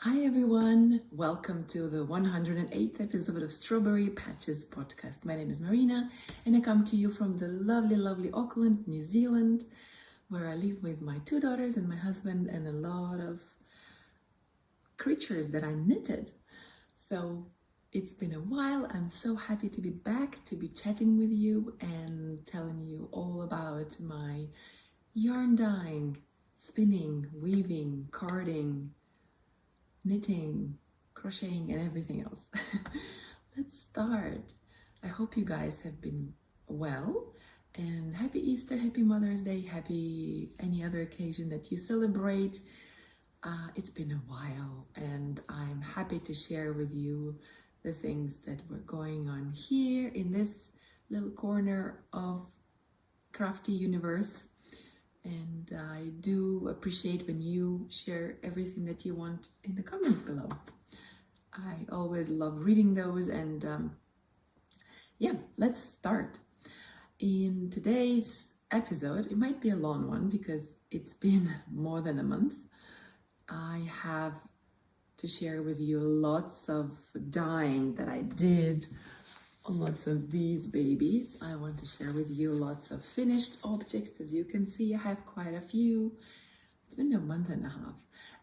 Hi everyone, welcome to the 108th episode of Strawberry Patches podcast. My name is Marina and I come to you from the lovely Auckland, New Zealand, where I live with my two daughters and my husband and a lot of creatures that I knitted. So it's been a while. I'm so happy to be back, to be chatting with you and telling you all about my yarn dyeing, spinning, weaving, carding, knitting, crocheting, and everything else. Let's start. I hope you guys have been well, and happy Easter, happy Mother's Day, happy any other occasion that you celebrate. It's been a while, and I'm happy to share with you the things that were going on here in this little corner of crafty universe. And I do appreciate when you share everything that you want in the comments below. I always love reading those, and yeah, let's start. In today's episode, it might be a long one because it's been more than a month. I have to share with you lots of dyeing that I did, lots of these babies. I want to share with you lots of finished objects. As you can see, I have quite a few. It's been a month and a half.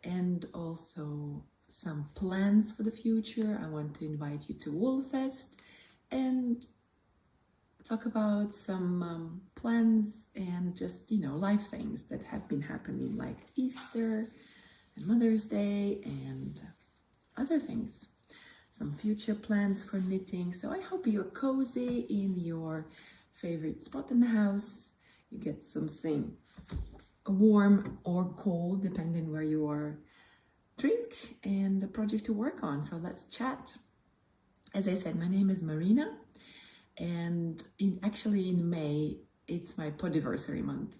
And also some plans for the future. I want to invite you to Woolfest and talk about some plans and just, life things that have been happening, like Easter and Mother's Day and other things. Some future plans for knitting. So I hope you're cozy in your favorite spot in the house. You get something warm or cold, depending where you are, drink, and a project to work on. So let's chat. As I said, my name is Marina, and in May, it's my podiversary month.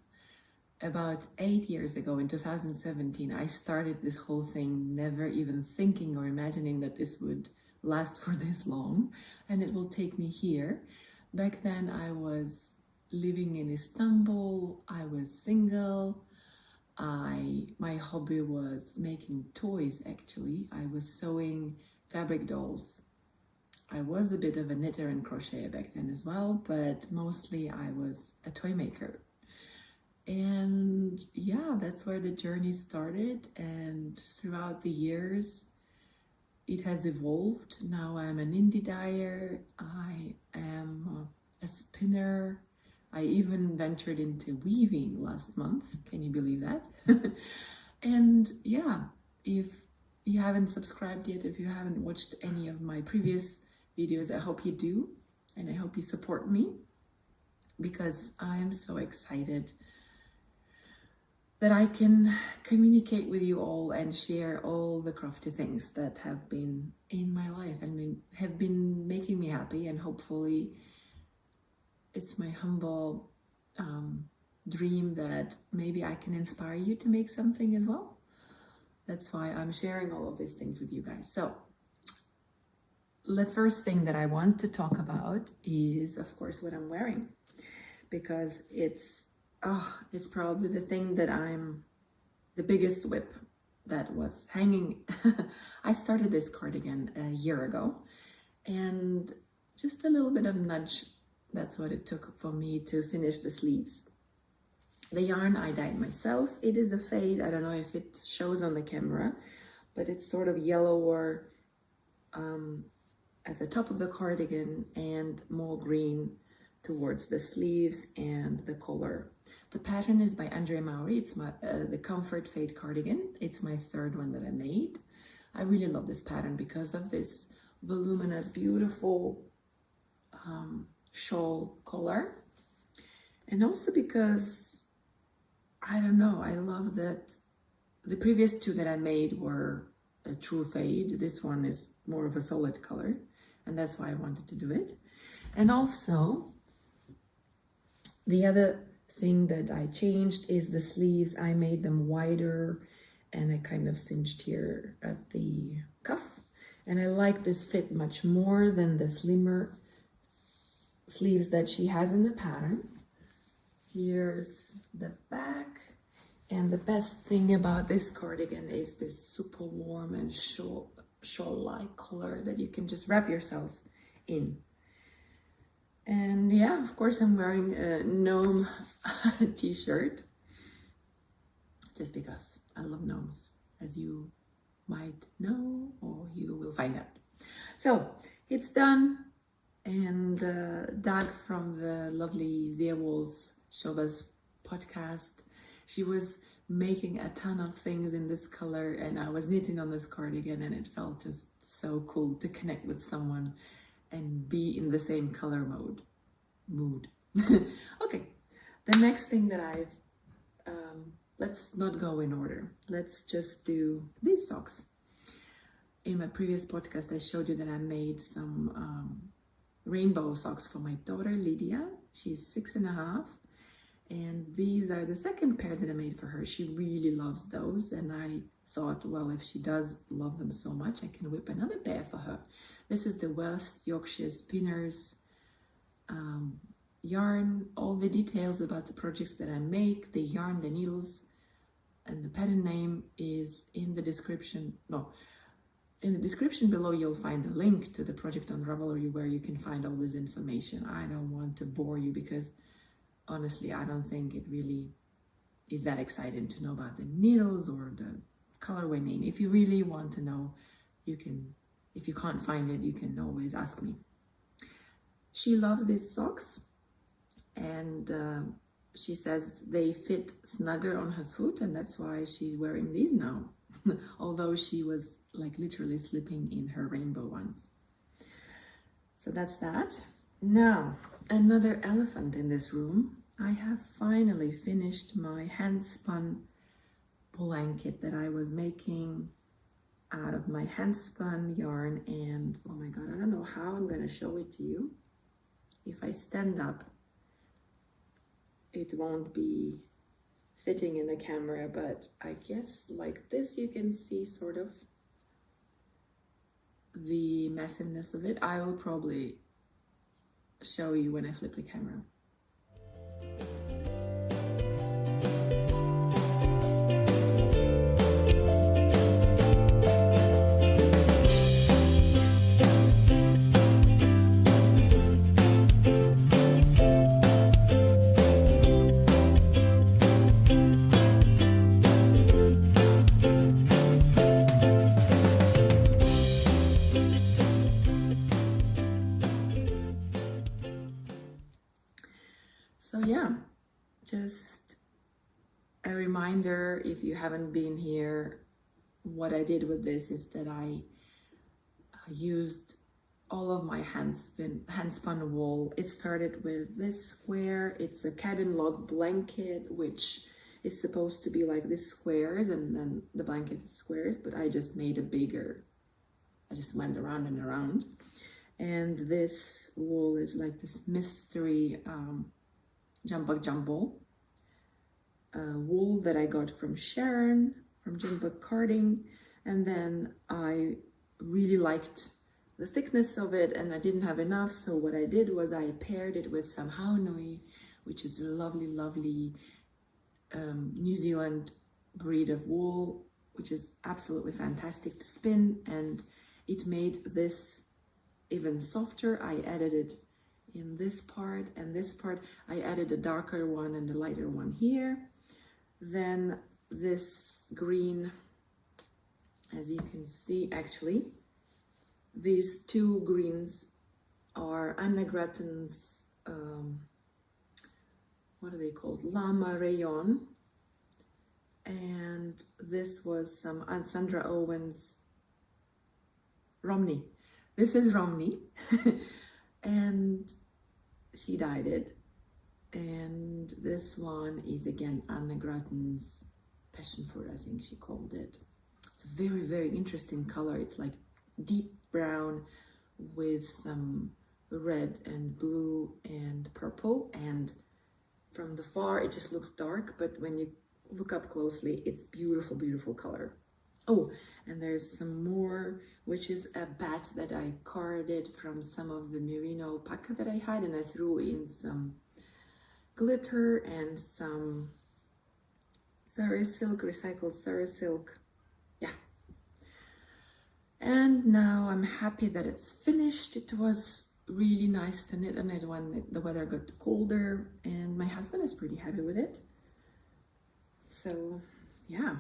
About 8 years ago, in 2017, I started this whole thing, never even thinking or imagining that this would last for this long and it will take me here. Back then I was living in Istanbul, I was single, my hobby was making toys. Actually, I was sewing fabric dolls. I was a bit of a knitter and crocheter back then as well, but mostly I was a toy maker. And yeah, that's where the journey started, and throughout the years it has evolved. Now I'm an indie dyer, I am a spinner, I even ventured into weaving last month. Can you believe that? And yeah, if you haven't subscribed yet, if you haven't watched any of my previous videos, I hope you do, and I hope you support me, because I am so excited that I can communicate with you all and share all the crafty things that have been in my life and have been making me happy. And hopefully it's my humble dream that maybe I can inspire you to make something as well. That's why I'm sharing all of these things with you guys. So the first thing that I want to talk about is, of course, what I'm wearing, because it's probably the thing that I'm the biggest whip that was hanging. I started this cardigan a year ago, and just a little bit of nudge, that's what it took for me to finish the sleeves. The yarn I dyed myself. It is a fade. I don't know if it shows on the camera, but it's sort of yellower at the top of the cardigan and more green towards the sleeves and the collar. The pattern is by Andre Maury. It's my the Comfort Fade cardigan. It's my third one that I made. I really love this pattern because of this voluminous, beautiful shawl collar, and also because, I don't know, I love that the previous two that I made were a true fade. This one is more of a solid color, and that's why I wanted to do it. And also, the other thing that I changed is the sleeves. I made them wider, and I kind of cinched here at the cuff. And I like this fit much more than the slimmer sleeves that she has in the pattern. Here's the back, And the best thing about this cardigan is this super warm and shawl-like color that you can just wrap yourself in. And yeah, of course I'm wearing a gnome t-shirt just because I love gnomes, as you might know or you will find out. So it's done, and Doug from the lovely Zia Walls Shoba's podcast, she was making a ton of things in this color, and I was knitting on this cardigan, and it felt just so cool to connect with someone and be in the same color mood. Okay, the next thing that I've let's not go in order. Let's just do these socks. In my previous podcast, I showed you that I made some rainbow socks for my daughter, Lydia. She's 6.5. And these are the second pair that I made for her. She really loves those. And I thought, well, if she does love them so much, I can whip another pair for her. This is the West Yorkshire Spinners yarn. All the details about the projects that I make, the yarn, the needles, and the pattern name is in the description. No, in the description below, you'll find the link to the project on Ravelry where you can find all this information. I don't want to bore you because honestly, I don't think it really is that exciting to know about the needles or the colorway name. If you really want to know, you can. If you can't find it, you can always ask me. She loves these socks, and she says they fit snugger on her foot, and that's why she's wearing these now. Although she was like literally slipping in her rainbow ones. So that's that. Now, another elephant in this room. I have finally finished my handspun blanket that I was making out of my handspun yarn, and oh my god, I don't know how I'm going to show it to you. If I stand up, it won't be fitting in the camera, but I guess like this you can see sort of the massiveness of it. I will probably show you when I flip the camera. So yeah, just a reminder, if you haven't been here, what I did with this is that I used all of my handspun wool. It started with this square. It's a cabin log blanket, which is supposed to be like this squares, and then the blanket is squares, but I just made it bigger. I just went around and around. And this wool is like this mystery jumbuck jumble wool that I got from Sharon from Jumbuck Carding, and then I really liked the thickness of it and I didn't have enough, so what I did was I paired it with some Haunui, which is a lovely New Zealand breed of wool, which is absolutely fantastic to spin, and it made this even softer. I added it in this part and this part. I added a darker one and a lighter one here. Then this green, as you can see, actually these two greens are Anna Grattan's what are they called, Lama Rayon, and this was some Aunt Sandra Owen's Romney. This is Romney and she dyed it. And this one is again Anna Grattan's Passion Fruit, I think she called it. It's a very interesting color. It's like deep brown with some red and blue and purple, and from the far it just looks dark, but when you look up closely it's beautiful color. Oh, and there's some more, which is a bat that I carded from some of the merino alpaca that I had, and I threw in some glitter and some Surrey silk, recycled Surrey silk. Yeah. And now I'm happy that it's finished. It was really nice to knit on it when the weather got colder, and my husband is pretty happy with it. So yeah,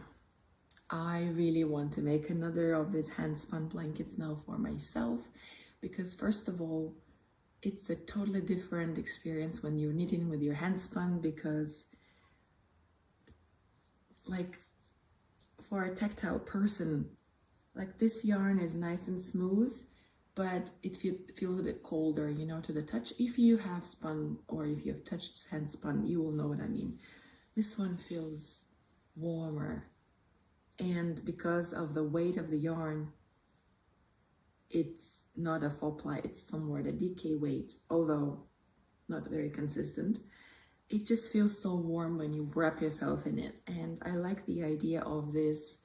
I really want to make another of these hand spun blankets now for myself, because first of all, it's a totally different experience when you're knitting with your hand spun, because like for a tactile person, like this yarn is nice and smooth, but it feels a bit colder, you know, to the touch. If you have spun or if you have touched hand spun, you will know what I mean. This one feels warmer, and because of the weight of the yarn, it's not a faux ply, it's somewhat a DK weight, although not very consistent. It just feels so warm when you wrap yourself in it, and I like the idea of this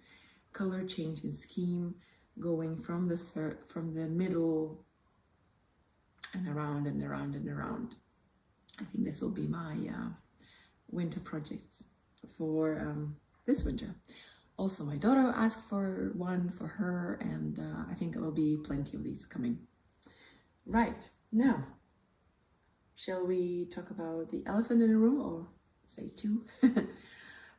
color changing scheme going from the middle and around and around and around. I think this will be my winter projects for this winter. Also, my daughter asked for one for her, and I think there will be plenty of these coming. Right, now, shall we talk about the elephant in the room, or say two?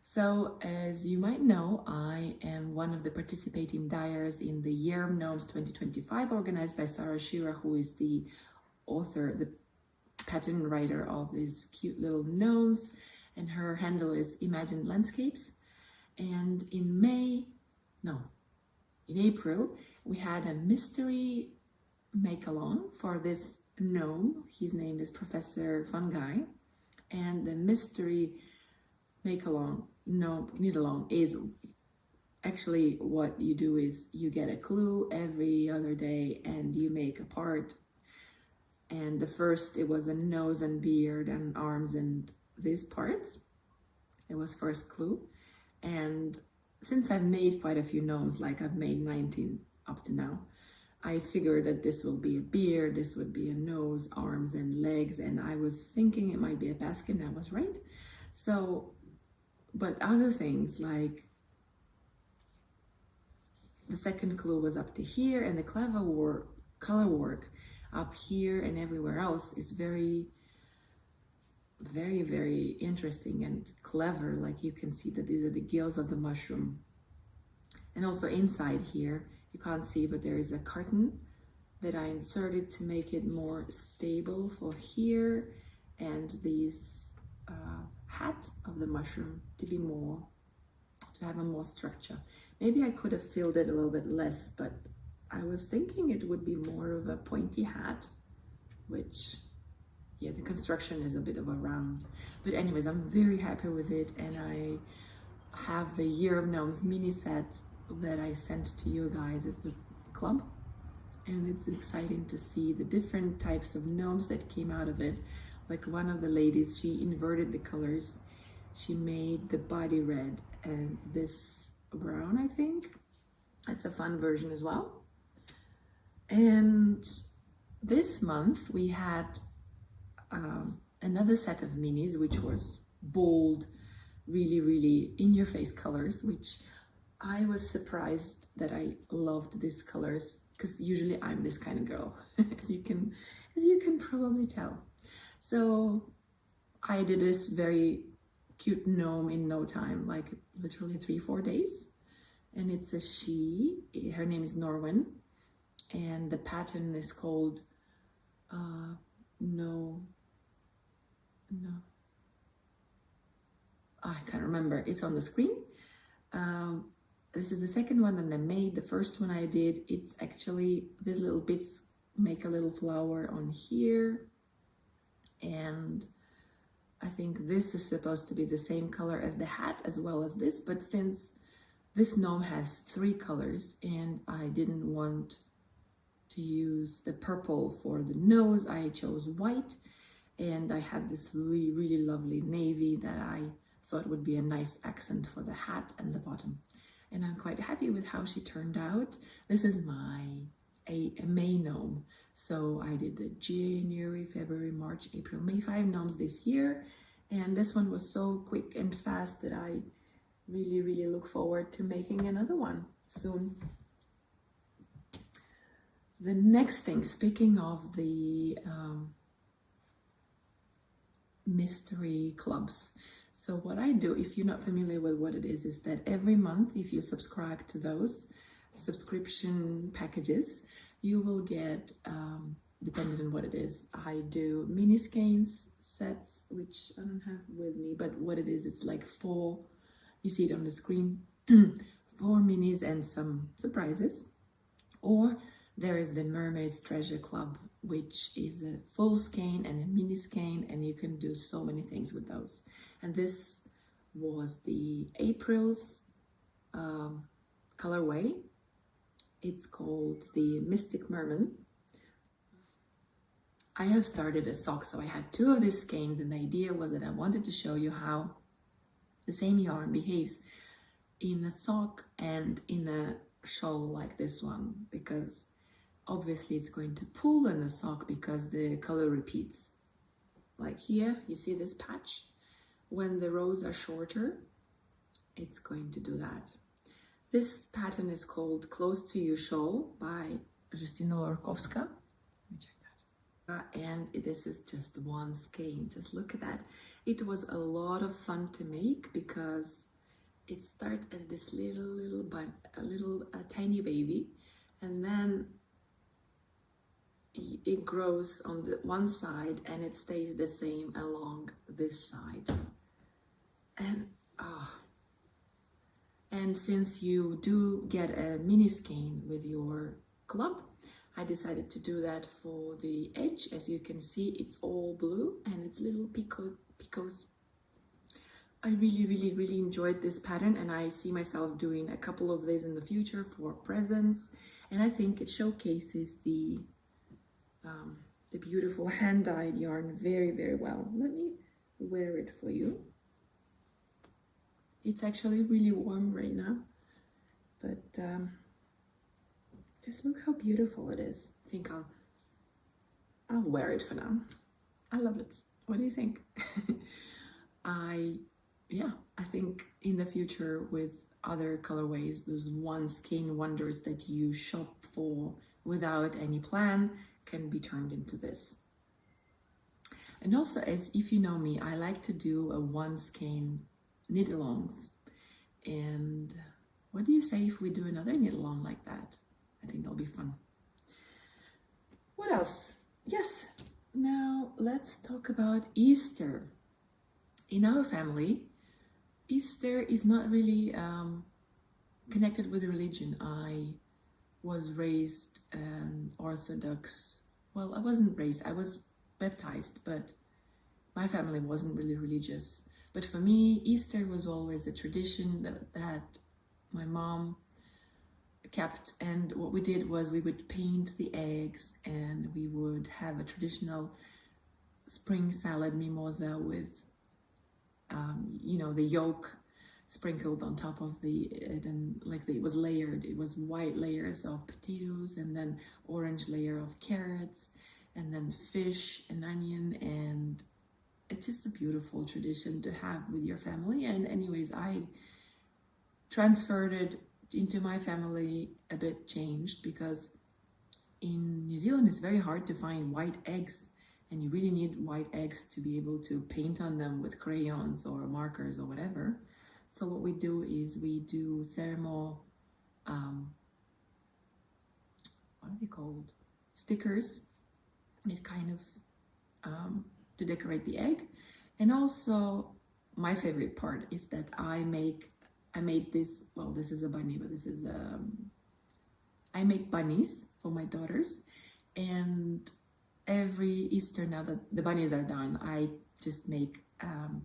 So, as you might know, I am one of the participating dyers in the Year of Gnomes 2025, organized by Sarah Shira, who is the author, the pattern writer of these cute little gnomes, and her handle is Imagined Landscapes. And in April, we had a mystery make-along for this gnome. His name is Professor Fungi, and the mystery make-along, knit-along, is actually what you do is you get a clue every other day and you make a part. And the first, it was a nose and beard and arms and these parts. It was first clue. And since I've made quite a few gnomes, like I've made 19 up to now, I figured that this will be a beard, this would be a nose, arms and legs, and I was thinking it might be a basket, and I was right. So, but other things like the second clue was up to here, and the color work up here and everywhere else is very, very, very interesting and clever. Like you can see that these are the gills of the mushroom. And also inside here, you can't see, but there is a carton that I inserted to make it more stable for here, and these hat of the mushroom to have a more structure. Maybe I could have filled it a little bit less, but I was thinking it would be more of a pointy hat, which, yeah, the construction is a bit of a round. But anyways, I'm very happy with it, and I have the Year of Gnomes mini set that I sent to you guys. It's a club, and it's exciting to see the different types of gnomes that came out of it. Like one of the ladies, she inverted the colors. She made the body red and this brown, I think. That's a fun version as well. And this month we had another set of minis, which was bold, really, really in-your-face colors, which I was surprised that I loved these colors, because usually I'm this kind of girl, as you can probably tell. So I did this very cute gnome in no time, like literally 3-4 days. And it's a she, her name is Gnorwen, and the pattern is called I can't remember, it's on the screen. This is the second one that I made. The first one I did, it's actually these little bits make a little flower on here, and I think this is supposed to be the same color as the hat as well as this, but since this gnome has 3 colors and I didn't want to use the purple for the nose, I chose white, and I had this really, really lovely navy that I thought would be a nice accent for the hat and the bottom. And I'm quite happy with how she turned out. This is a May gnome. So I did the January, February, March, April, May, 5 gnomes this year. And this one was so quick and fast that I really look forward to making another one soon. The next thing, speaking of the mystery clubs. So what I do, if you're not familiar with what it is that every month, if you subscribe to those subscription packages, you will get, depending on what it is, I do mini skeins sets, which I don't have with me, but what it is, it's like 4, you see it on the screen, 4 minis and some surprises. Or there is the Mermaid's Treasure Club, which is a full skein and a mini skein, and you can do so many things with those. And this was the April's colorway. It's called the Mystic Merman. I have started a sock, so I had 2 of these skeins, and the idea was that I wanted to show you how the same yarn behaves in a sock and in a shawl like this one, because obviously it's going to pull in the sock because the color repeats. Like here, you see this patch? When the rows are shorter, it's going to do that. This pattern is called Close to You Shawl by Justyna Lorkowska. Let me check that. And this is just one skein. Just look at that. It was a lot of fun to make because it starts as this little tiny baby, and then it grows on the one side and it stays the same along this side. And since you do get a mini skein with your club, I decided to do that for the edge. As you can see, it's all blue and it's little picots. I really enjoyed this pattern, and I see myself doing a couple of these in the future for presents, and I think it showcases the beautiful hand-dyed yarn very well. Let me wear it for you. It's actually really warm right now, but just look how beautiful it is. I think I'll wear it for now. I love it. What do you think? I think in the future with other colorways, those one skein wonders that you shop for without any plan can be turned into this. And also, as if you know me, I like to do a one skein knit alongs. And what do you say if we do another knit along like that? I think that'll be fun. What else? Yes, now let's talk about Easter. In our family, Easter is not really connected with religion. I was raised Orthodox. Well, I wasn't raised, I was baptized, but my family wasn't really religious. But for me, Easter was always a tradition that my mom kept, and what we did was we would paint the eggs and we would have a traditional spring salad mimosa with the yolk sprinkled on top of it, and like it was layered. It was white layers of potatoes and then orange layer of carrots and then fish and onion, and it's just a beautiful tradition to have with your family. And anyways, I transferred it into my family, a bit changed, because in New Zealand it's very hard to find white eggs. And you really need white eggs to be able to paint on them with crayons or markers or whatever. So what we do is we do thermal, what are they called? Stickers. It kind of, to decorate the egg. And also my favorite part is that I made this, well, this is a bunny, but this is, I make bunnies for my daughters. And every Easter, now that the bunnies are done, I just make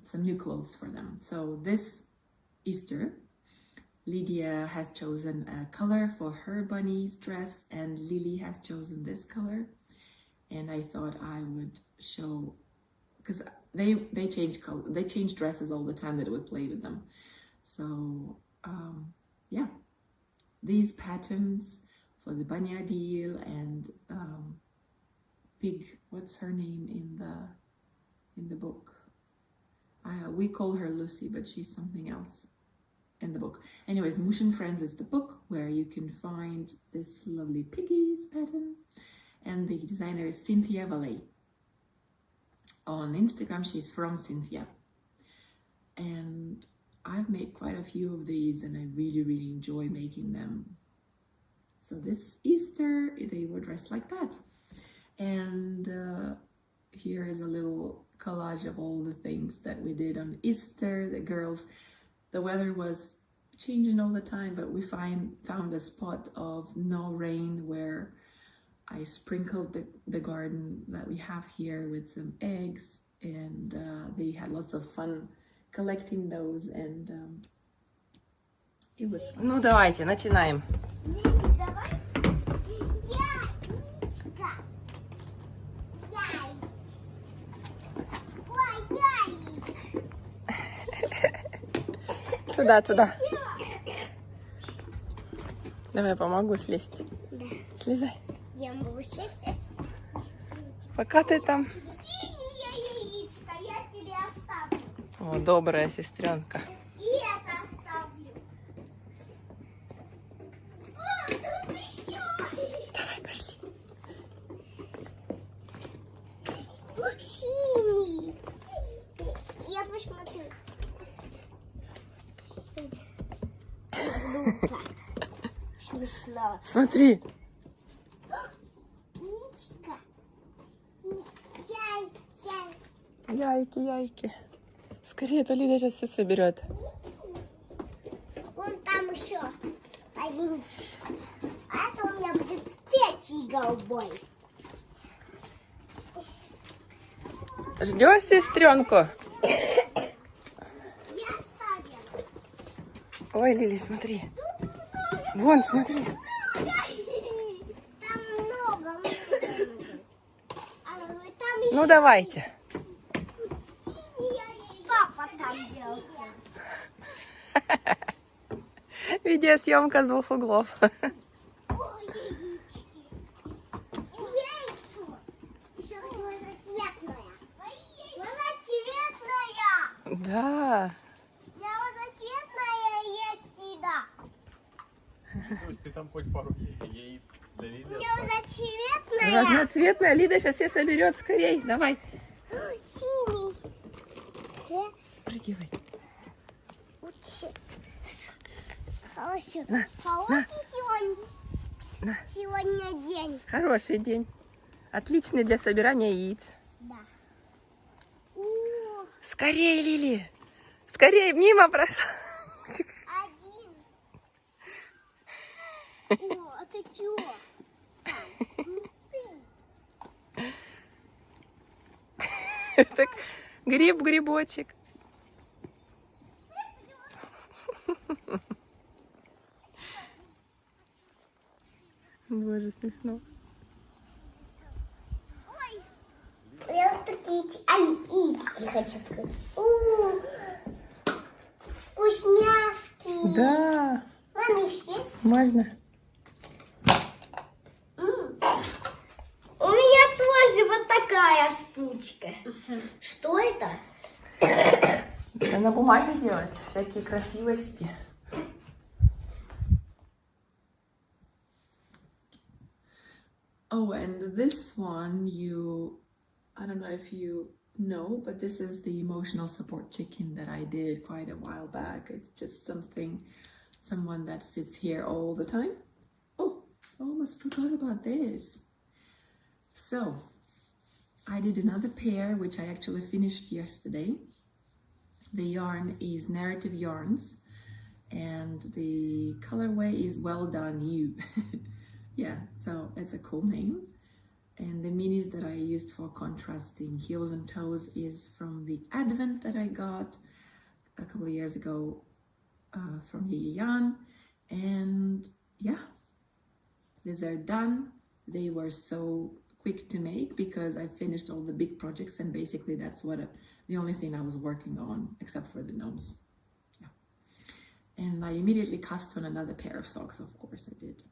some new clothes for them. So this Easter, Lydia has chosen a color for her bunny's dress, and Lily has chosen this color. And I thought I would show, because they change dresses all the time that I would play with them. So yeah, these patterns for the bunny deal and Pig, what's her name in the book? We call her Lucy, but she's something else. in the book. Anyways, Moosh and Friends is the book where you can find this lovely piggies pattern, and the designer is Cynthia Valet. On Instagram, she's from Cynthia, and I've made quite a few of these, and I really enjoy making them. So this Easter, they were dressed like that. And here is a little collage of all the things that we did on Easter. The girls, the weather was changing all the time, but we found a spot of no rain where I sprinkled the garden that we have here with some eggs, and they had lots of fun collecting those, and it was fun. Ну давайте, начинаем. Туда, туда. Давай, помогу слезть. Да. Слезай. Я могу сесть. Пока ты там. Синее яичко я тебе оставлю. О, добрая сестренка. И это оставлю. О, тут еще. Давай, пошли. Синий. Я посмотрю. Смешно. Смотри. Яичко. Яй-яй. Яйки, яйки. Скорее, то Лида сейчас все соберет. Вон там еще один. А это у меня будет третий голубой. Ждешь сестренку? Я ставлю. Ой, Лили, смотри. Вон, смотри. Там много. Там еще Ну, давайте. папа там делает. Видеосъемка с двух углов. Ой, яички. Яйцо. Еще водоцветная. Водоцветная. Да. Я водоцветная есть еда. То есть ты там хоть пару яиц для У Лили меня оставь. водоцветная. Разноцветная. Лида сейчас все соберет. Скорей, давай. Синий. Спрыгивай. Хороший. На, Хороший сегодня. На. Сегодня день. Хороший день. Отличный для собирания яиц. Да. Скорей, Лили. Скорей, мимо прошла. Один. О, а ты чего? Так, грибочек. Боже, смешно. Ой. Я вот такие яички хочу открыть. Вкусняшки. Да, Можно их съесть? можно. У меня тоже вот такая штучка. Что это? Да на бумаге делать всякие красивости. Oh, and this one, I don't know if you know, but this is the emotional support chicken that I did quite a while back. It's just someone that sits here all the time. Oh, I almost forgot about this. So, I did another pair, which I actually finished yesterday. The yarn is Narrative Yarns, and the colorway is Well Done You. Yeah, so it's a cool name. And the minis that I used for contrasting heels and toes is from the Advent that I got a couple of years ago from Yeye Yan. And yeah, these are done. They were so quick to make because I finished all the big projects, and basically that's the only thing I was working on except for the gnomes. Yeah. And I immediately cast on another pair of socks, of course I did.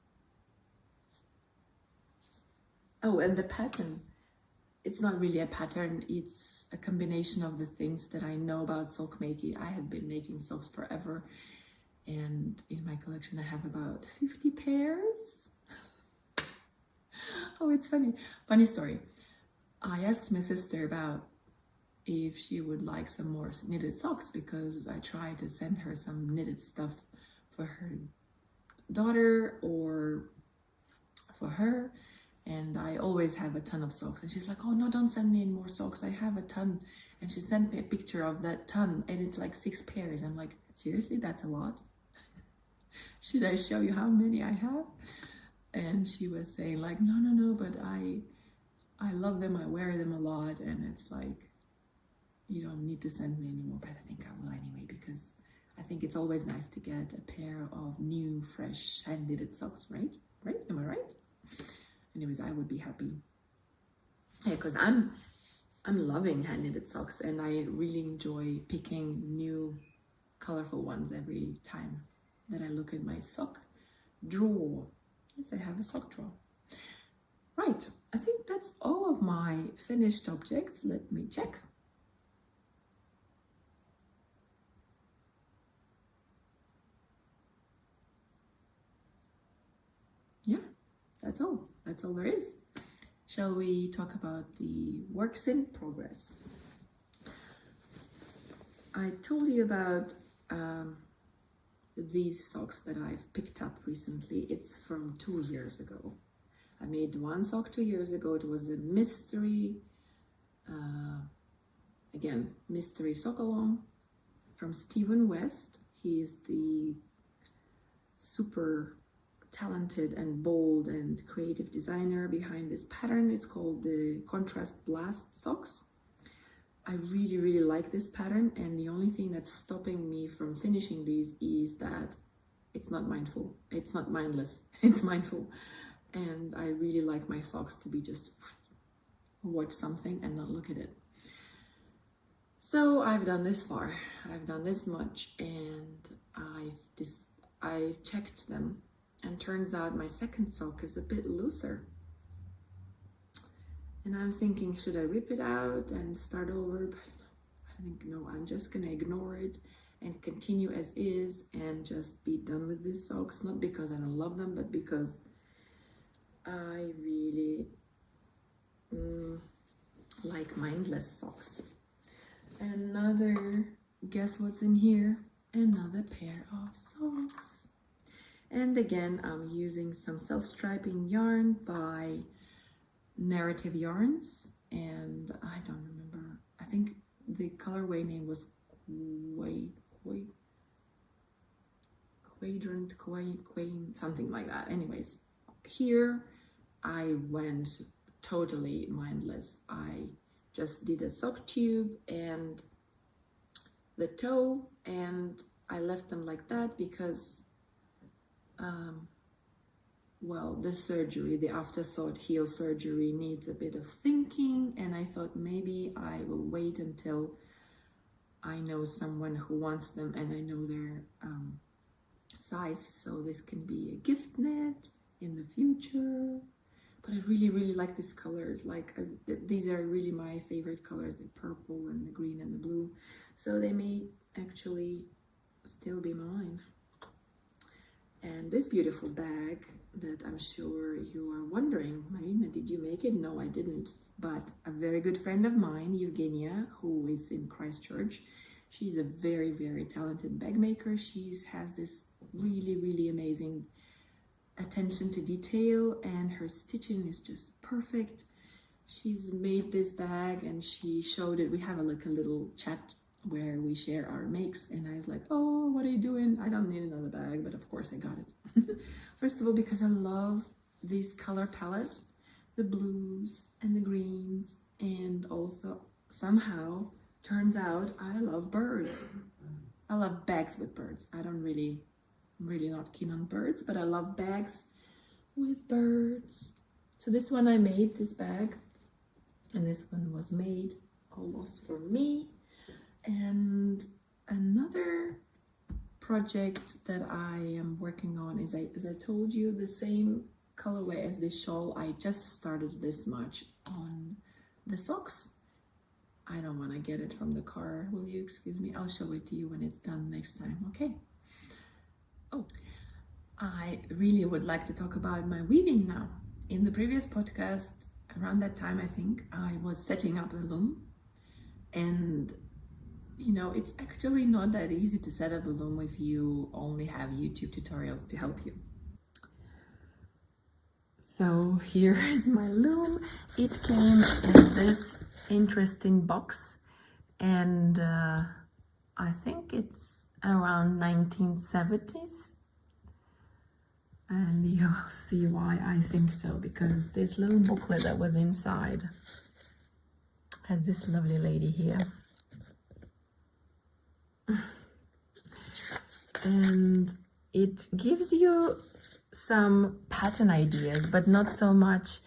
Oh, and the pattern, it's not really a pattern, it's a combination of the things that I know about sock making. I have been making socks forever, And in my collection I have about 50 pairs. Oh, it's funny. Funny story. I asked my sister about if she would like some more knitted socks, because I tried to send her some knitted stuff for her daughter or for her, and I always have a ton of socks. And she's like, oh no, don't send me any more socks, I have a ton. And she sent me a picture of that ton, and it's like 6 pairs. I'm like, seriously, that's a lot? Should I show you how many I have? And she was saying like, no, but I love them, I wear them a lot, and it's like, you don't need to send me anymore. But I think I will anyway, because I think it's always nice to get a pair of new, fresh, hand-knitted socks, right? Right? Am I right? Anyways, I would be happy. Yeah, because I'm loving hand-knitted socks, and I really enjoy picking new, colorful ones every time that I look at my sock drawer. Yes, I have a sock drawer. Right, I think that's all of my finished objects. Let me check. Yeah, that's all. That's all there is. Shall we talk about the works in progress? I told you about these socks that I've picked up recently. It's from 2 years ago. I made one sock 2 years ago. It was a mystery, again, mystery sock along from Stephen West. He is the super talented and bold and creative designer behind this pattern. It's called the Contrast Blast socks. I really like this pattern, and the only thing that's stopping me from finishing these is that it's not mindful. It's not mindless, it's mindful. And I really like my socks to be just watch something and not look at it. So I've done this far, I've done this much, and I checked them, and turns out my second sock is a bit looser. And I'm thinking, should I rip it out and start over? But I think no, I'm just gonna ignore it and continue as is and just be done with these socks. Not because I don't love them, but because I really like mindless socks. Another, guess what's in here? Another pair of socks. And again, I'm using some self-striping yarn by Narrative Yarns, and I don't remember, I think the colorway name was Quadrant, something like that. Anyways, here I went totally mindless. I just did a sock tube and the toe, and I left them like that because well, the surgery, the afterthought heel surgery needs a bit of thinking, and I thought maybe I will wait until I know someone who wants them and I know their size, so this can be a gift knit in the future. But I really like these colors. Like these are really my favorite colors, the purple and the green and the blue, so they may actually still be mine. And this beautiful bag that I'm sure you are wondering, Marina, did you make it? No, I didn't. But a very good friend of mine, Eugenia, who is in Christchurch, she's a very talented bag maker. She has this really amazing attention to detail, and her stitching is just perfect. She's made this bag and she showed it. We have a little chat where we share our makes, and I was like, oh, what are you doing? I don't need another bag, but of course I got it. First of all, because I love this color palette, the blues and the greens, and also somehow turns out I love birds. I love bags with birds. I'm really not keen on birds, but I love bags with birds. So this one I made, this bag, and this one was made almost for me. And another project that I am working on is, as I told you, the same colorway as this shawl. I just started this much on the socks. I don't want to get it from the car. Will you excuse me? I'll show it to you when it's done next time, okay? I really would like to talk about my weaving now. In the previous podcast, around that time, I think, I was setting up the loom. And, you know, it's actually not that easy to set up a loom if you only have YouTube tutorials to help you. So here is my loom. It came in this interesting box, and I think it's around 1970s. And you'll see why I think so, because this little booklet that was inside has this lovely lady here. And it gives you some pattern ideas, but not so much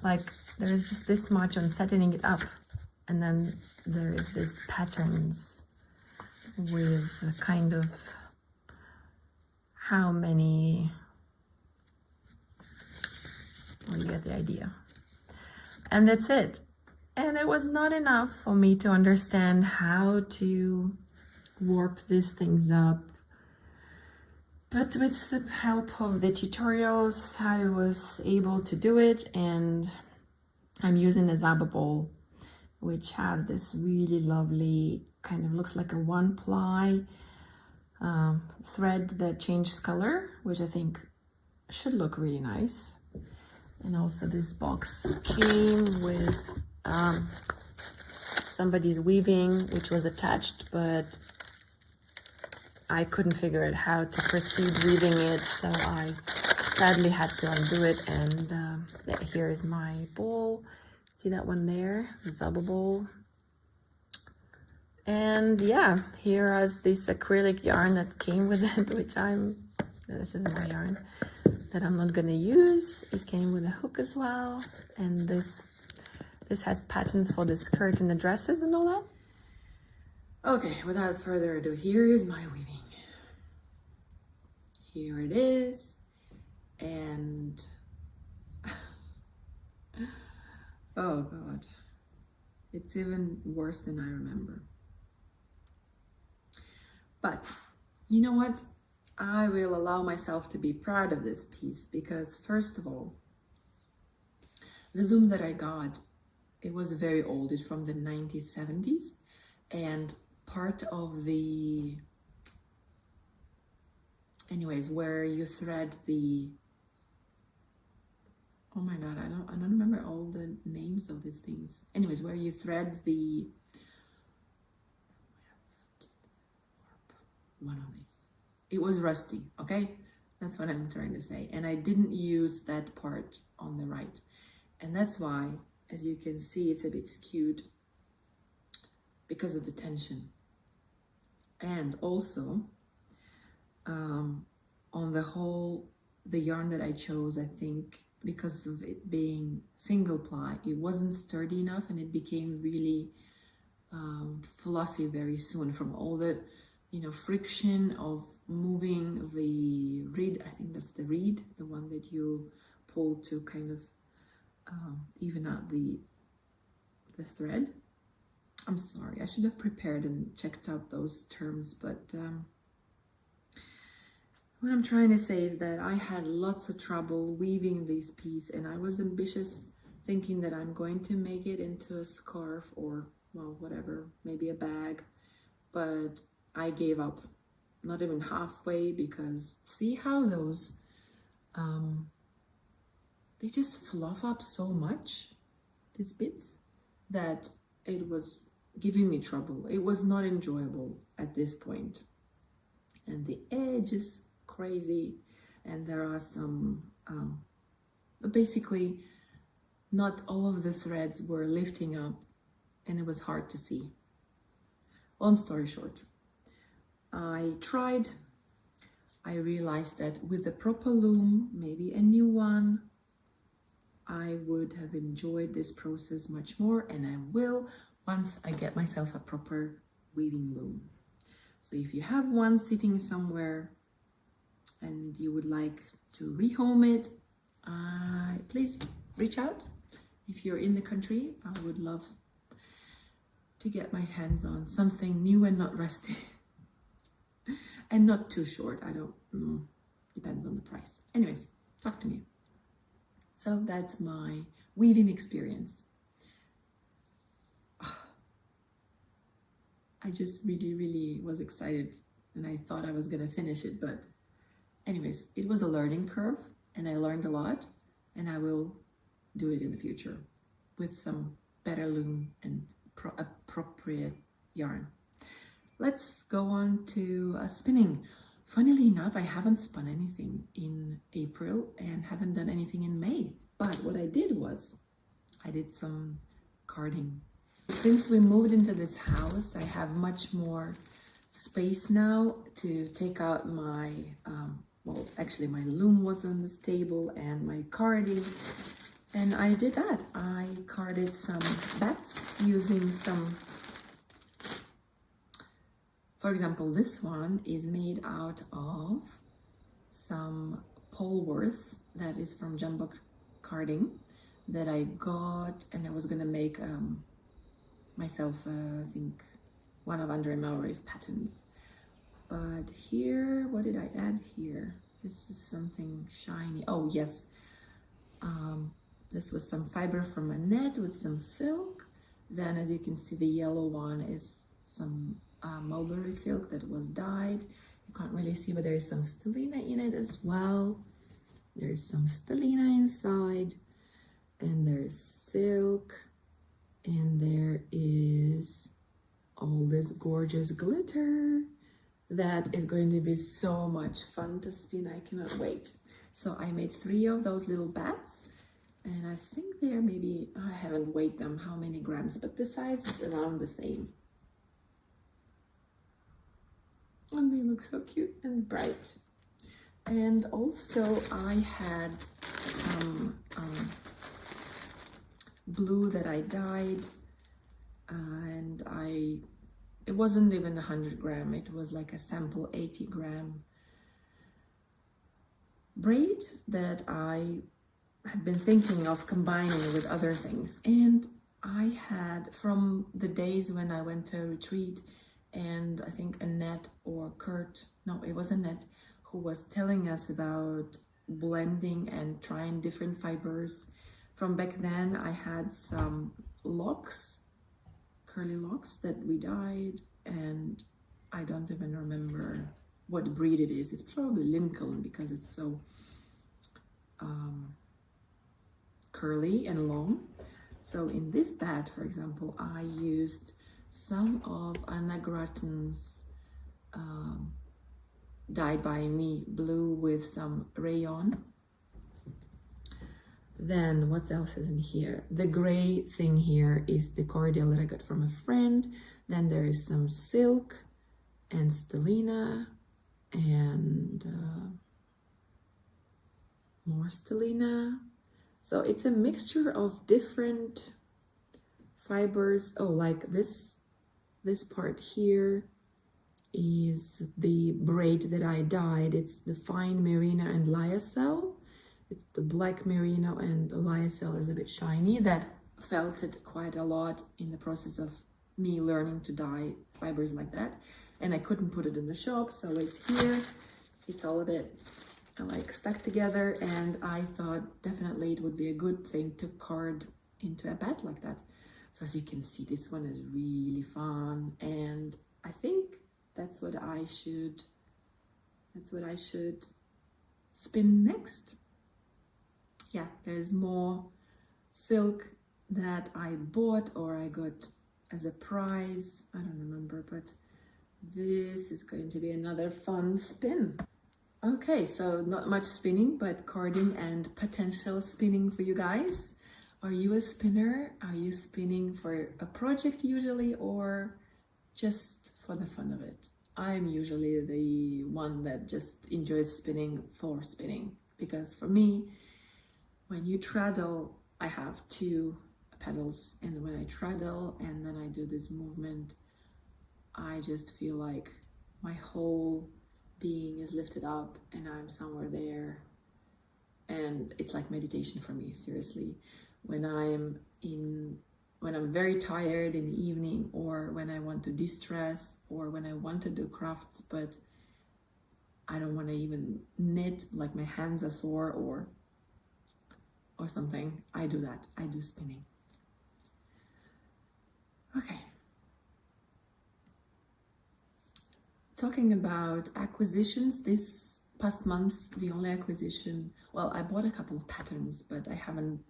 like there is just this much on setting it up, and then there is this patterns with a kind of how many, well, you get the idea. And that's it. And it was not enough for me to understand how to warp these things up. But with the help of the tutorials, I was able to do it, and I'm using a Zaba ball, which has this really lovely, kind of looks like a one-ply thread that changes color, which I think should look really nice. And also this box came with somebody's weaving, which was attached, but I couldn't figure out how to proceed weaving it, so I sadly had to undo it. And here is my bowl. See that one there, the Zaba bowl. And yeah, here is this acrylic yarn that came with it, which this is my yarn that I'm not gonna use. It came with a hook as well, and this has patterns for the skirt and the dresses and all that. Okay, without further ado, here is my weaving. Here it is, and oh god, it's even worse than I remember. But you know what? I will allow myself to be proud of this piece, because first of all, the loom that I got, it was very old. It's from the 1970s, and part of the, anyways, where you thread the, oh my god, I don't remember all the names of these things. Anyways, where you thread the, one of these, it was rusty, okay? That's what I'm trying to say. And I didn't use that part on the right. And that's why, as you can see, it's a bit skewed because of the tension. And also, on the whole, the yarn that I chose, I think because of it being single ply, it wasn't sturdy enough, and it became really fluffy very soon from all the, you know, friction of moving the reed. I think that's the reed, the one that you pull to kind of even out the thread. I'm sorry, I should have prepared and checked out those terms, but what I'm trying to say is that I had lots of trouble weaving this piece, and I was ambitious, thinking that I'm going to make it into a scarf or, well, whatever, maybe a bag, but I gave up, not even halfway, because see how those, they just fluff up so much, these bits, that it was giving me trouble. It was not enjoyable at this point. And the edge is crazy, and there are some, basically not all of the threads were lifting up, and it was hard to see. Long story short, I tried. I realized that with a proper loom, maybe a new one, I would have enjoyed this process much more, and I will once I get myself a proper weaving loom. So if you have one sitting somewhere and you would like to rehome it, please reach out. If you're in the country, I would love to get my hands on something new and not rusty. And not too short. I don't know. Depends on the price. Anyways, talk to me. So that's my weaving experience. I just really was excited and I thought I was gonna finish it, but anyways, it was a learning curve and I learned a lot, and I will do it in the future with some better loom and appropriate yarn. Let's go on to spinning. Funnily enough, I haven't spun anything in April and haven't done anything in May, but what I did was I did some carding. Since we moved into this house, I have much more space now to take out my, well, actually my loom was on this table and my carding, and I did that. I carded some bats using some, for example, this one is made out of some Polworth that is from Jumbo Carding that I got, and I was gonna make myself, I think, one of Andre Maury's patterns. But here, what did I add here? This is something shiny. Oh yes, this was some fiber from a net with some silk. Then, as you can see, the yellow one is some mulberry silk that was dyed. You can't really see, but there is some stellina in it as well. There is some stellina inside, and there's silk, and there is all this gorgeous glitter that is going to be so much fun to spin. I cannot wait. So I made 3 of those little bats, and I think they're maybe, I haven't weighed them how many grams, but the size is around the same. And they look so cute and bright. And also I had some blue that I dyed, and it wasn't even 100 gram, it was like a sample 80 gram braid that I have been thinking of combining with other things. And I had, from the days when I went to a retreat, and I think Annette or Kurt, no, it was Annette, who was telling us about blending and trying different fibers. From back then, I had some locks, curly locks that we dyed, and I don't even remember what breed it is. It's probably Lincoln because it's so curly and long. So in this bat, for example, I used some of Anna Grattan's dyed by me blue with some rayon. Then what else is in here? The gray thing here is the cordial that I got from a friend. Then there is some silk and stellina and more stellina. So it's a mixture of different fibers. Oh, like this part here is the braid that I dyed. It's the fine merino and lyocell. It's the black merino, and lyocell is a bit shiny. That felted quite a lot in the process of me learning to dye fibers like that, and I couldn't put it in the shop, so it's here. It's all a bit like stuck together, and I thought definitely it would be a good thing to card into a bat like that. So as you can see, this one is really fun, and I think that's what I should spin next. Yeah, there's more silk that I bought or I got as a prize. I don't remember, but this is going to be another fun spin. Okay, so not much spinning, but carding and potential spinning for you guys. Are you a spinner? Are you spinning for a project usually, or just for the fun of it? I'm usually the one that just enjoys spinning for spinning, because for me, when you treadle, I have 2 pedals, and when I treadle and then I do this movement, I just feel like my whole being is lifted up and I'm somewhere there, and it's like meditation for me, seriously. When I'm very tired in the evening, or when I want to de-stress, or when I want to do crafts but I don't want to even knit, like my hands are sore or something, I do that. I do spinning. Okay. Talking about acquisitions, this past month, the only acquisition, well, I bought a couple of patterns, but I haven't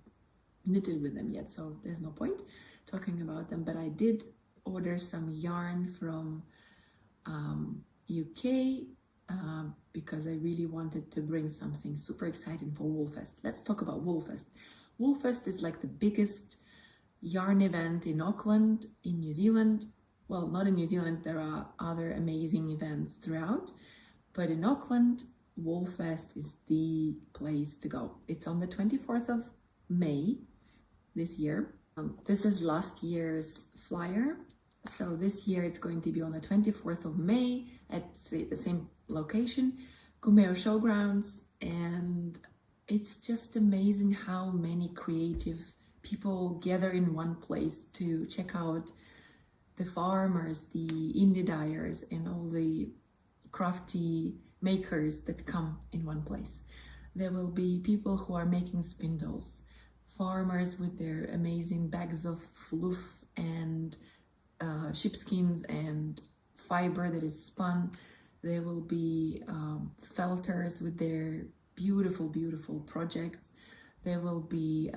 knitted with them yet, so there's no point talking about them. But I did order some yarn from UK because I really wanted to bring something super exciting for Woolfest. Let's talk about Woolfest. Woolfest is like the biggest yarn event in Auckland, in New Zealand. Well, not in New Zealand, there are other amazing events throughout, but in Auckland, Woolfest is the place to go. It's on the 24th of May this year. This is last year's flyer. So this year it's going to be on the 24th of May at the same location, Kumeo Showgrounds, and it's just amazing how many creative people gather in one place to check out the farmers, the indie dyers, and all the crafty makers that come in one place. There will be people who are making spindles, farmers with their amazing bags of fluff and sheepskins and fibre that is spun. There will be felters with their beautiful, beautiful projects. There will be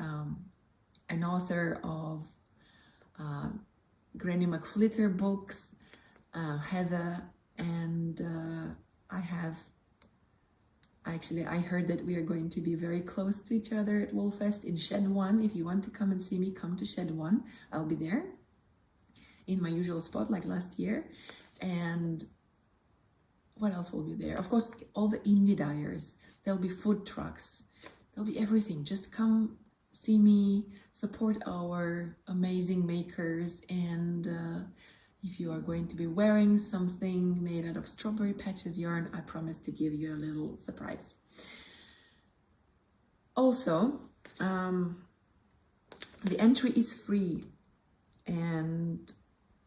an author of Granny McFlitter books, Heather, and I heard that we are going to be very close to each other at Woolfest in Shed 1. If you want to come and see me, come to Shed 1. I'll be there in my usual spot like last year. And what else will be there? Of course, all the indie dyers. There'll be food trucks. There'll be everything. Just come see me, support our amazing makers, and if you are going to be wearing something made out of strawberry patches yarn, I promise to give you a little surprise. Also, the entry is free, and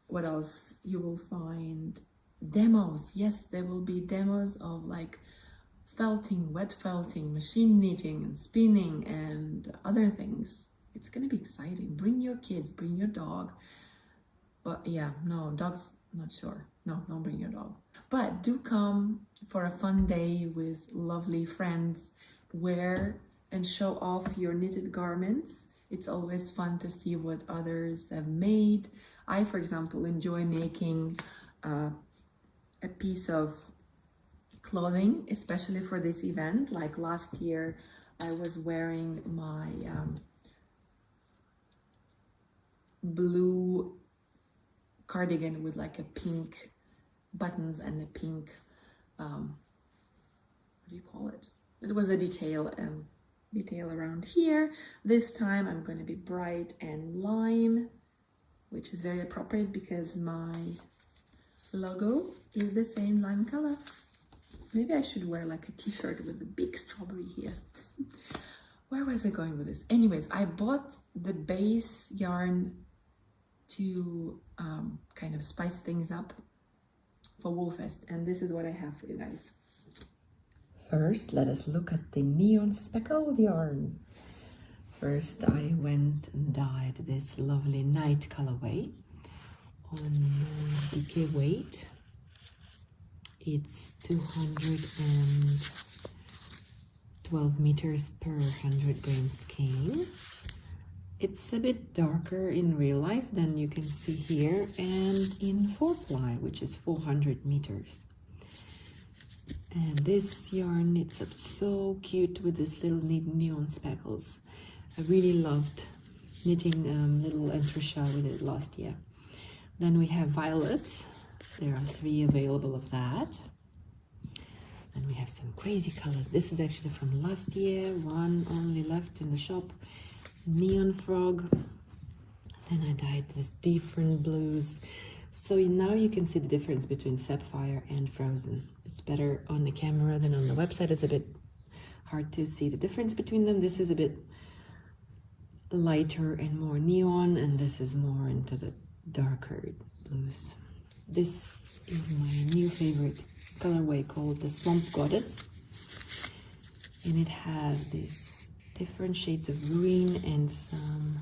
what else? You will find demos. Yes, there will be demos of like felting, wet felting, machine knitting and spinning and other things. It's gonna be exciting. Bring your kids, bring your dog. But yeah, no, dogs, not sure. No, don't bring your dog. But do come for a fun day with lovely friends. Wear and show off your knitted garments. It's always fun to see what others have made. I, for example, enjoy making a piece of clothing, especially for this event. Like last year, I was wearing my blue cardigan with like a pink buttons and a pink, what do you call it? It was a detail around here. This time I'm going to be bright and lime, which is very appropriate because my logo is the same lime color. Maybe I should wear like a t-shirt with a big strawberry here. Where was I going with this? Anyways, I bought the base yarn to kind of spice things up for Woolfest, and this is what I have for you guys. First, let us look at the neon speckled yarn. First, I went and dyed this lovely night colorway on DK weight. It's 212 meters per 100 grain skein. It's a bit darker in real life than you can see here, and in 4-ply, which is 400 meters. And this yarn knits up so cute with this little neon speckles. I really loved knitting little entrechat with it last year. Then we have violets. There are 3 available of that. And we have some crazy colors. This is actually from last year, 1 only left in the shop. Neon frog. Then I dyed these different blues. So now you can see the difference between sapphire and frozen. It's better on the camera than on the website. It's a bit hard to see the difference between them. This is a bit lighter and more neon, and this is more into the darker blues. This is my new favorite colorway called the Swamp Goddess. And it has these different shades of green and some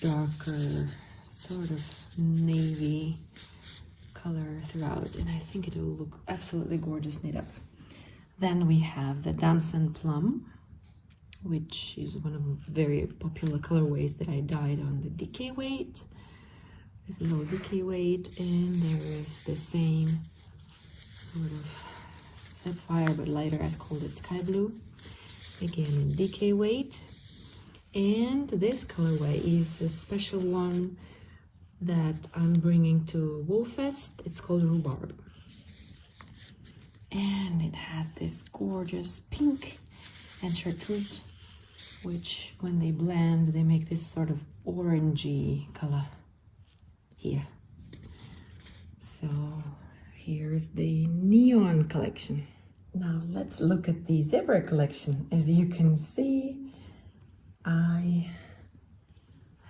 darker sort of navy color throughout, and I think it will look absolutely gorgeous knit up. Then we have the Damson Plum, which is one of the very popular colorways that I dyed on the DK weight. There's a little DK weight, and there is the same sort of sapphire but lighter, as called it Sky Blue, again in DK weight. And this colorway is a special one that I'm bringing to Woolfest. It's called Rhubarb, and it has this gorgeous pink and chartreuse, which when they blend they make this sort of orangey color here. So here's the neon collection. Now let's look at the zebra collection. As you can see, I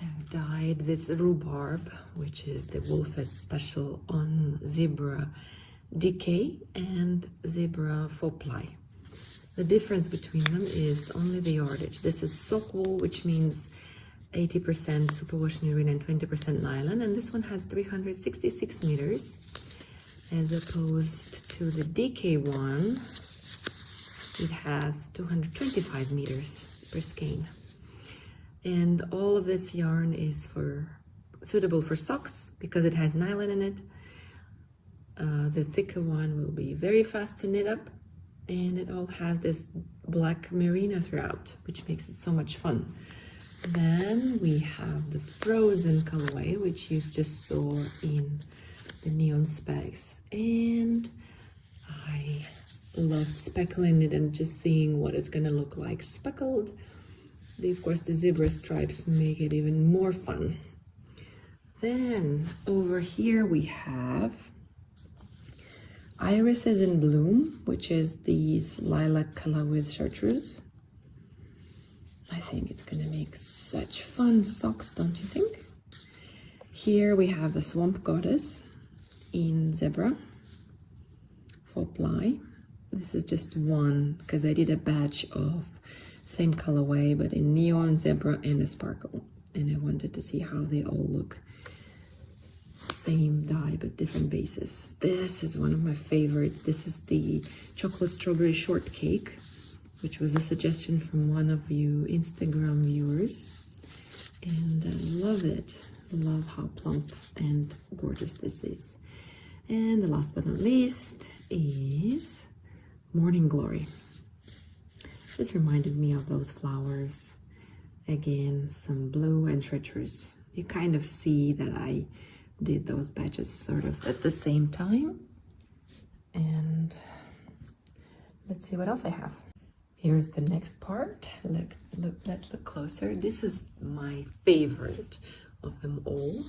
have dyed this Rhubarb, which is the Woolfest special, on zebra DK and zebra 4-ply. The difference between them is only the yardage. This is sock wool, which means 80% superwash merino and 20% nylon, and this one has 366 meters, as opposed to the DK one, it has 225 meters per skein. And all of this yarn is suitable for socks because it has nylon in it. The thicker one will be very fast to knit up, and it all has this black merino throughout, which makes it so much fun. Then we have the frozen colorway, which you just saw in the neon specs, and I loved speckling it and just seeing what it's gonna look like speckled. Of course, the zebra stripes make it even more fun. Then over here we have Irises in Bloom, which is these lilac color with chartreuse. I think it's gonna make such fun socks, don't you think? Here we have the Swamp Goddess in zebra 4-ply. This is just one because I did a batch of same colorway but in neon, zebra, and a sparkle, and I wanted to see how they all look. Same dye but different bases. This is one of my favorites. This is the chocolate strawberry shortcake, which was a suggestion from one of you Instagram viewers, and I love it. Love how plump and gorgeous this is. And the last but not least is Morning Glory. Just reminded me of those flowers. Again, some blue and chartreuse. You kind of see that I did those batches sort of at the same time. And let's see what else I have. Here's the next part. Let's look closer. This is my favorite of them all.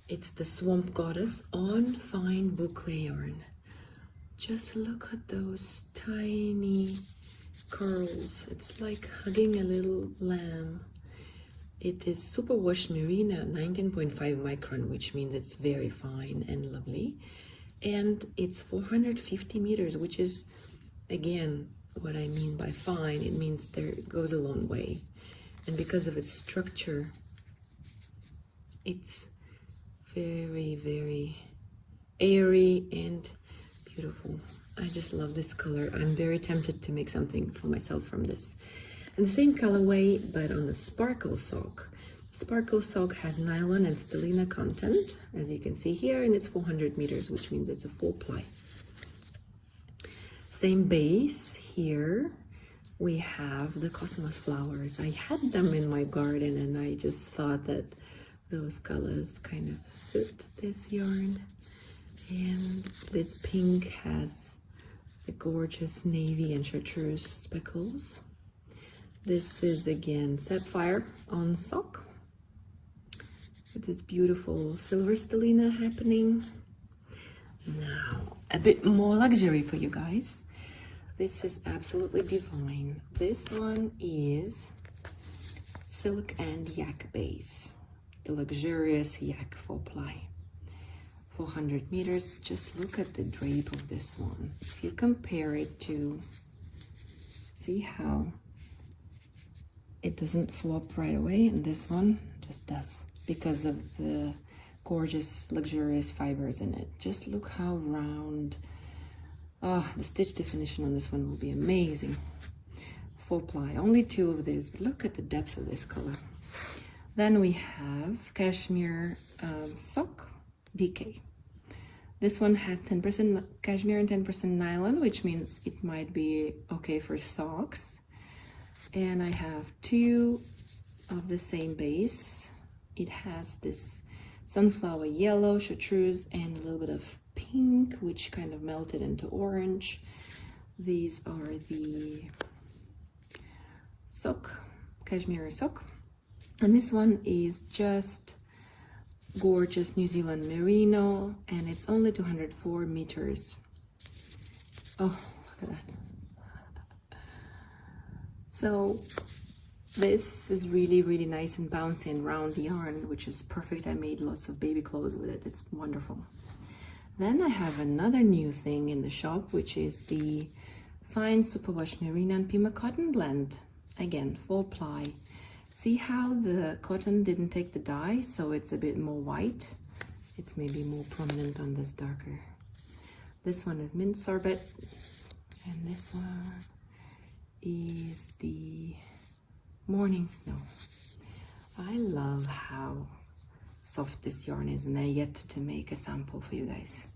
It's the Swamp Goddess on fine boucle yarn. Just look at those tiny curls. It's like hugging a little lamb. It is superwash merino 19.5 micron, which means it's very fine and lovely. And it's 450 meters, which is, again, what I mean by fine. It means it goes a long way. And because of its structure, it's very, very airy and beautiful. I just love this color. I'm very tempted to make something for myself from this. And the same colorway, but on the sparkle sock. Sparkle sock has nylon and stellina content, as you can see here, and it's 400 meters, which means it's a 4-ply. Same base here. We have the cosmos flowers. I had them in my garden, and I just thought that those colors kind of suit this yarn. And this pink has the gorgeous navy and chartreuse speckles. This is again sapphire on sock with this beautiful silver stellina happening. Now, a bit more luxury for you guys. This is absolutely divine. This one is silk and yak base, the luxurious yak 4-ply. 400 meters. Just look at the drape of this one. If you compare it to, see how it doesn't flop right away, and this one just does because of the gorgeous luxurious fibers in it. Just look how round. Oh, the stitch definition on this one will be amazing. Full ply, only 2 of these, but look at the depth of this color. Then we have cashmere sock DK. This one has 10% cashmere and 10% nylon, which means it might be okay for socks. And I have 2 of the same base. It has this sunflower yellow, chartreuse, and a little bit of pink, which kind of melted into orange. These are the sock, cashmere sock. And this one is just gorgeous New Zealand merino, and it's only 204 meters. Oh, look at that. So this is really, really nice and bouncy and round yarn, which is perfect. I made lots of baby clothes with it. It's wonderful. Then I have another new thing in the shop, which is the fine superwash Marina and I'm cotton blend. Again, full ply. See how the cotton didn't take the dye, so it's a bit more white. It's maybe more prominent on this darker. This one is mint sorbet, and this one is the morning snow. I love how soft this yarn is, and I yet to make a sample for you guys.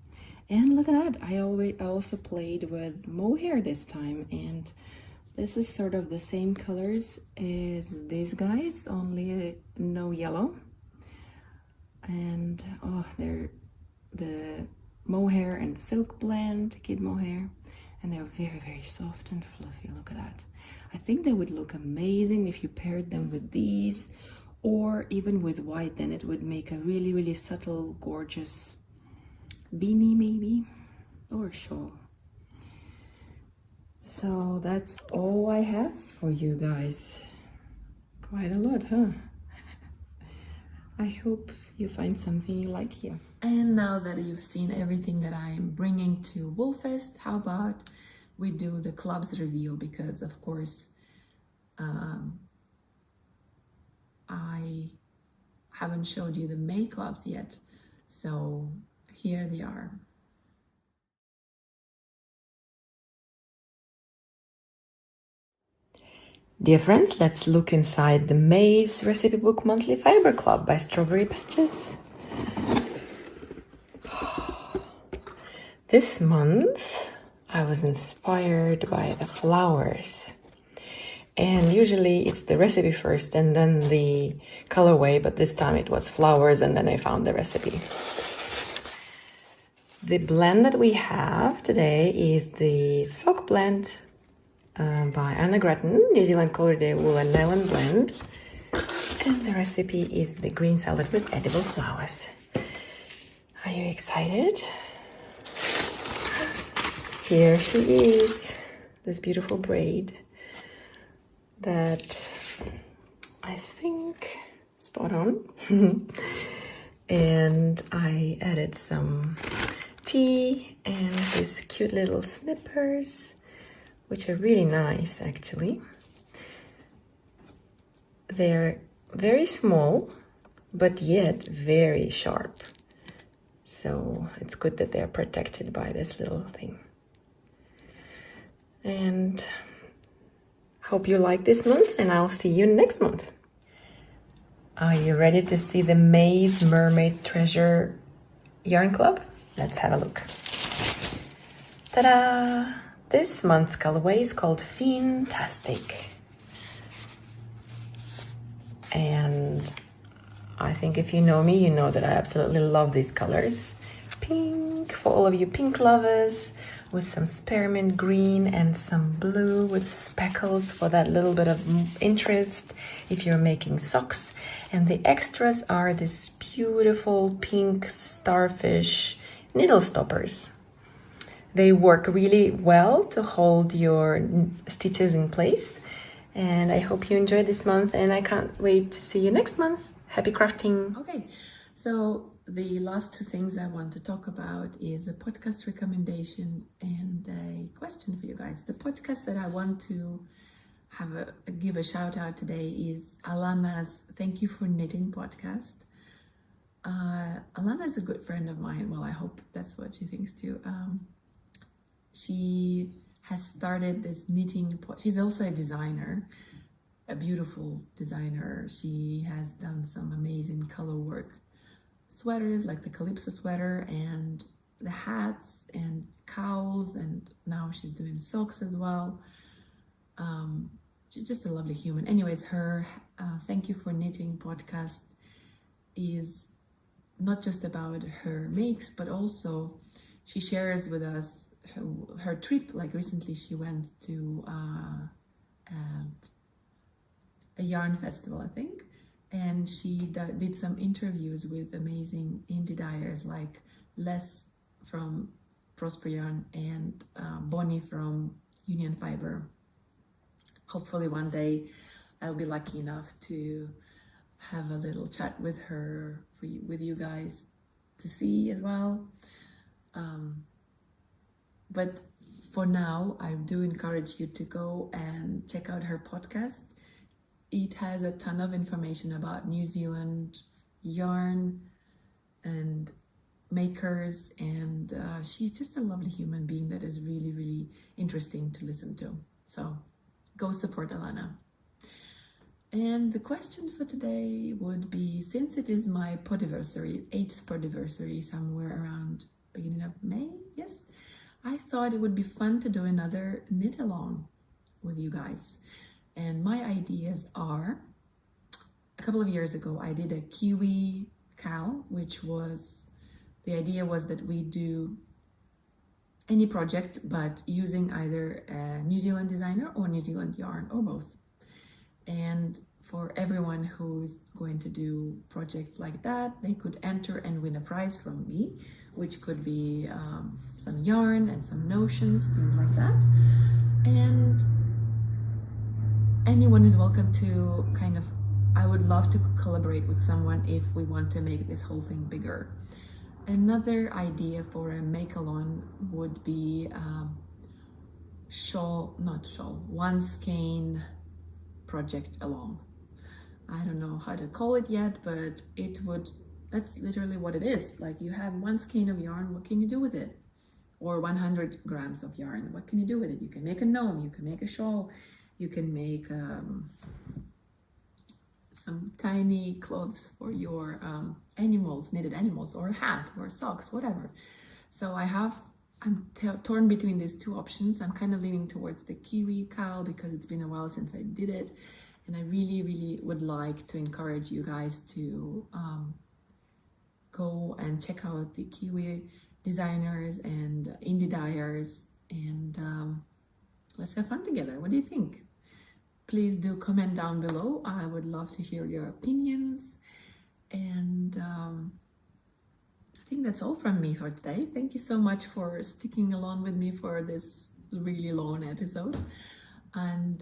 And look at that, I also played with mohair this time, and this is sort of the same colors as these guys, only no yellow. And oh, they're the mohair and silk blend, kid mohair, and they're very, very soft and fluffy. Look at that. I think they would look amazing if you paired them with these, or even with white. Then it would make a really, really subtle, gorgeous beanie maybe, or a shawl. So that's all I have for you guys. Quite a lot, huh? I hope you find something you like here. And now that you've seen everything that I'm bringing to Woolfest, how about we do the clubs reveal? Because of course, I haven't showed you the May clubs yet. So here they are. Dear friends, let's look inside the May's Recipe Book Monthly Fiber Club by Strawberry Patches. This month I was inspired by the flowers. And usually it's the recipe first and then the colorway, but this time it was flowers and then I found the recipe. The blend that we have today is the sock blend by Anna Grattan, New Zealand Corded Wool and Nylon blend. And the recipe is the green salad with edible flowers. Are you excited? Here she is, this beautiful braid that I think spot on. And I added some tea and these cute little snippers, which are really nice actually. They're very small, but yet very sharp. So it's good that they're protected by this little thing. And hope you like this month, and I'll see you next month. Are you ready to see the May's Mermaid Treasure Yarn Club? Let's have a look. Ta-da! This month's colorway is called Fantastic. And I think if you know me, you know that I absolutely love these colors. Pink, for all of you pink lovers, with some spearmint green and some blue with speckles for that little bit of interest if you're making socks. And the extras are this beautiful pink starfish needle stoppers. They work really well to hold your stitches in place. And I hope you enjoyed this month, and I can't wait to see you next month. Happy crafting! Okay, so the last two things I want to talk about is a podcast recommendation and a question for you guys. The podcast that I want to give a shout out today is Alana's Thank You for Knitting podcast. Alana is a good friend of mine. Well, I hope that's what she thinks too. She has started this knitting. She's also a designer, a beautiful designer. She has done some amazing color work sweaters, like the Calypso sweater, and the hats and cowls, and now she's doing socks as well. She's just a lovely human. Anyways, her Thank You for Knitting podcast is not just about her makes, but also she shares with us her trip. Like recently she went to a yarn festival, I think, and she did some interviews with amazing indie dyers like Les from Prosper Yarn and Bonnie from Union Fibre. Hopefully one day I'll be lucky enough to have a little chat with her, with you guys to see as well. But for now, I do encourage you to go and check out her podcast. It has a ton of information about New Zealand yarn and makers, and she's just a lovely human being that is really, really interesting to listen to. So go support Alana. And the question for today would be, since it is my podiversary, 8th podiversary, somewhere around beginning of May, yes, I thought it would be fun to do another knit along with you guys. And my ideas are, a couple of years ago, I did a Kiwi cowl, which was, the idea was that we do any project, but using either a New Zealand designer or New Zealand yarn, or both. And for everyone who's going to do projects like that, they could enter and win a prize from me, which could be some yarn and some notions, things like that. And anyone is welcome to I would love to collaborate with someone if we want to make this whole thing bigger. Another idea for a make-along would be one skein project along. I don't know how to call it yet, but that's literally what it is. Like, you have one skein of yarn, what can you do with it? Or 100 grams of yarn, what can you do with it? You can make a gnome, you can make a shawl, you can make some tiny clothes for your animals, knitted animals, or a hat, or socks, whatever. So I'm torn between these two options. I'm kind of leaning towards the Kiwi cowl because it's been a while since I did it. And I really, really would like to encourage you guys to go and check out the Kiwi designers and indie dyers, and let's have fun together. What do you think? Please do comment down below. I would love to hear your opinions. And I think that's all from me for today. Thank you so much for sticking along with me for this really long episode. And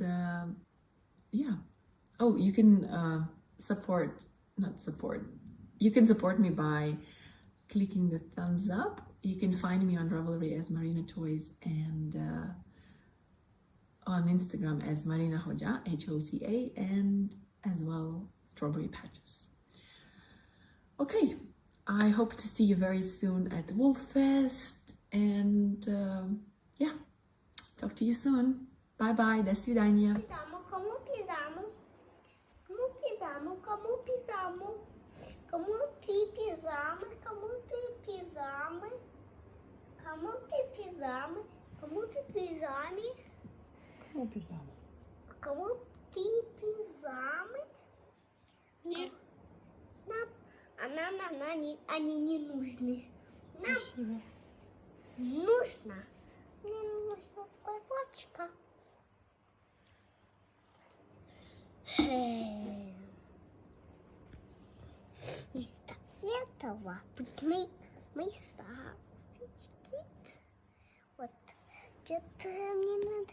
yeah. Oh, you can you can support me by clicking the thumbs up. You can find me on Ravelry as MarinaToys, and on Instagram as Marina Hoja, Hoca, and as well Strawberry Patches. Okay, I hope to see you very soon at Woolfest, and yeah, talk to you soon. Bye bye, до свидания. Como pisamos? Como pisamos? Como pisamos? Como te pisamos? Como te pisamos? Como te pisamos? Como te pisamos? Como pisamos? Como te pisamos? Нет. Они не нужны. Нам Спасибо. нужно. Мне нужна сковородочка. Из этого будут мои сапочки. Вот. Что-то мне надо